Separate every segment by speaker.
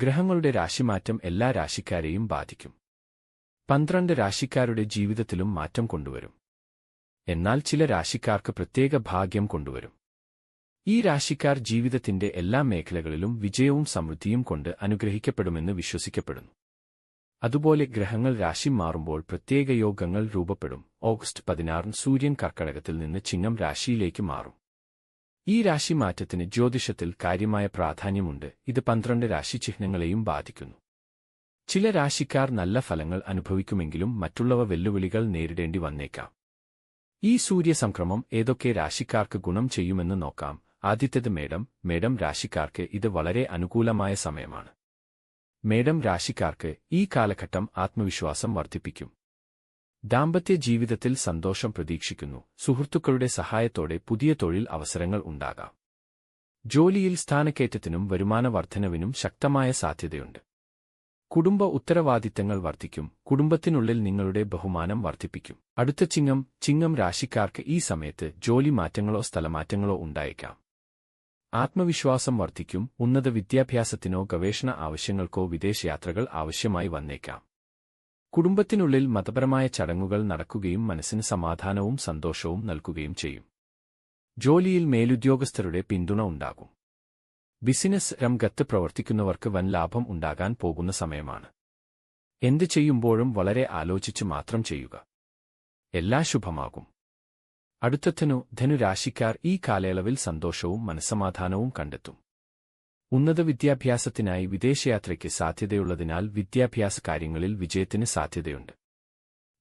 Speaker 1: ഗ്രഹങ്ങളുടെ രാശിമാറ്റം എല്ലാ രാശിക്കാരെയും ബാധിക്കും. 12 രാശിക്കാരുടെ ജീവിതത്തിലും മാറ്റം കൊണ്ടുവരും. എന്നാൽ ചില രാശിക്കാർക്ക് പ്രത്യേക ഭാഗ്യം കൊണ്ടുവരും. ഈ രാശിക്കാർ ജീവിതത്തിന്റെ എല്ലാ മേഖലകളിലും വിജയവും സമൃദ്ധിയും കൊണ്ട് അനുഗ്രഹിക്കപ്പെടുമെന്ന് വിശ്വസിക്കപ്പെടുന്നു. അതുപോലെ ഗ്രഹങ്ങൾ രാശി മാറുമ്പോൾ പ്രത്യേക യോഗങ്ങൾ രൂപപ്പെടും. ഓഗസ്റ്റ് 16 സൂര്യൻ കർക്കടകത്തിൽ നിന്ന് ചിങ്ങം രാശിയിലേക്ക് മാറും. ഈ രാശിമാറ്റത്തിന് ജ്യോതിഷത്തിൽ കാര്യമായ പ്രാധാന്യമുണ്ട്. ഇത് 12 രാശിചിഹ്നങ്ങളെയും ബാധിക്കുന്നു. ചില രാശിക്കാർ നല്ല ഫലങ്ങൾ അനുഭവിക്കുമെങ്കിലും മറ്റുള്ളവ വെല്ലുവിളികൾ നേരിടേണ്ടി വന്നേക്കാം. ഈ സൂര്യസംക്രമം ഏതൊക്കെ രാശിക്കാർക്ക് ഗുണം ചെയ്യുമെന്ന് നോക്കാം. ആദ്യത്തേത് മേടം. മേടം രാശിക്കാർക്ക് ഇത് വളരെ അനുകൂലമായ സമയമാണ്. മേടം രാശിക്കാർക്ക് ഈ കാലഘട്ടം ആത്മവിശ്വാസം വർദ്ധിപ്പിക്കും. ദാമ്പത്യ ജീവിതത്തിൽ സന്തോഷം പ്രതീക്ഷിക്കുന്നു. സുഹൃത്തുക്കളുടെ സഹായത്തോടെ പുതിയ തൊഴിൽ അവസരങ്ങൾ ഉണ്ടാകാം. ജോലിയിൽ സ്ഥാനക്കയറ്റത്തിനും വരുമാന വർധനവിനും ശക്തമായ സാധ്യതയുണ്ട്. കുടുംബ ഉത്തരവാദിത്തങ്ങൾ വർദ്ധിക്കും. കുടുംബത്തിനുള്ളിൽ നിങ്ങളുടെ ബഹുമാനം വർദ്ധിപ്പിക്കും. അടുത്ത ചിങ്ങം. ചിങ്ങം രാശിക്കാർക്ക് ഈ സമയത്ത് ജോലി മാറ്റങ്ങളോ സ്ഥലമാറ്റങ്ങളോ ഉണ്ടായേക്കാം. ആത്മവിശ്വാസം വർദ്ധിക്കും. ഉന്നത വിദ്യാഭ്യാസത്തിനോ ഗവേഷണ ആവശ്യങ്ങൾക്കോ വിദേശയാത്രകൾ ആവശ്യമായി വന്നേക്കാം. കുടുംബത്തിനുള്ളിൽ മതപരമായ ചടങ്ങുകൾ നടക്കുകയും മനസ്സിന് സമാധാനവും സന്തോഷവും നൽകുകയും ചെയ്യും. ജോലിയിൽ മേലുദ്യോഗസ്ഥരുടെ പിന്തുണ ഉണ്ടാകും. ബിസിനസ് രംഗത്ത് പ്രവർത്തിക്കുന്നവർക്ക് വൻ ലാഭം ഉണ്ടാകാൻ പോകുന്ന സമയമാണ്. എന്ത് ചെയ്യുമ്പോഴും വളരെ ആലോചിച്ച് മാത്രം ചെയ്യുക. എല്ലാ ശുഭമാകും. അടുത്ത ധനുരാശിക്കാർ ഈ കാലയളവിൽ സന്തോഷവും മനസ്സമാധാനവും കണ്ടെത്തും. ഉന്നത വിദ്യാഭ്യാസത്തിനായി വിദേശയാത്രയ്ക്ക് സാധ്യതയുള്ളതിനാൽ വിദ്യാഭ്യാസ കാര്യങ്ങളിൽ വിജയത്തിന് സാധ്യതയുണ്ട്.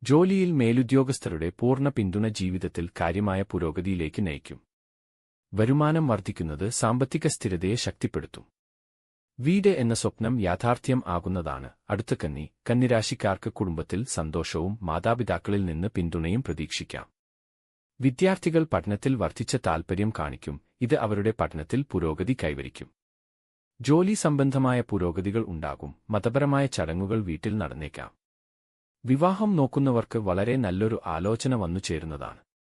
Speaker 1: ജോലിയിൽ മേലുദ്യോഗസ്ഥരുടെ പൂർണ്ണ പിന്തുണ ജീവിതത്തിൽ കാര്യമായ പുരോഗതിയിലേക്ക് നയിക്കും. വരുമാനം വർദ്ധിക്കുന്നത് സാമ്പത്തിക സ്ഥിരതയെ ശക്തിപ്പെടുത്തും. വീട് എന്ന സ്വപ്നം യാഥാർത്ഥ്യം ആകുന്നതാണ്. അടുത്ത കന്നിരാശിക്കാർക്ക് കുടുംബത്തിൽ സന്തോഷവും മാതാപിതാക്കളിൽ നിന്ന് പിന്തുണയും പ്രതീക്ഷിക്കാം. വിദ്യാർത്ഥികൾ പഠനത്തിൽ വർദ്ധിച്ച താൽപര്യം കാണിക്കും. ഇത് അവരുടെ പഠനത്തിൽ പുരോഗതി കൈവരിക്കും. ജോലി സംബന്ധമായ പുരോഗതികൾ ഉണ്ടാകും. മതപരമായ ചടങ്ങുകൾ വീട്ടിൽ നടന്നേക്കാം. വിവാഹം നോക്കുന്നവർക്ക് വളരെ നല്ലൊരു ആലോചന വന്നുചേരുന്നതാണ്.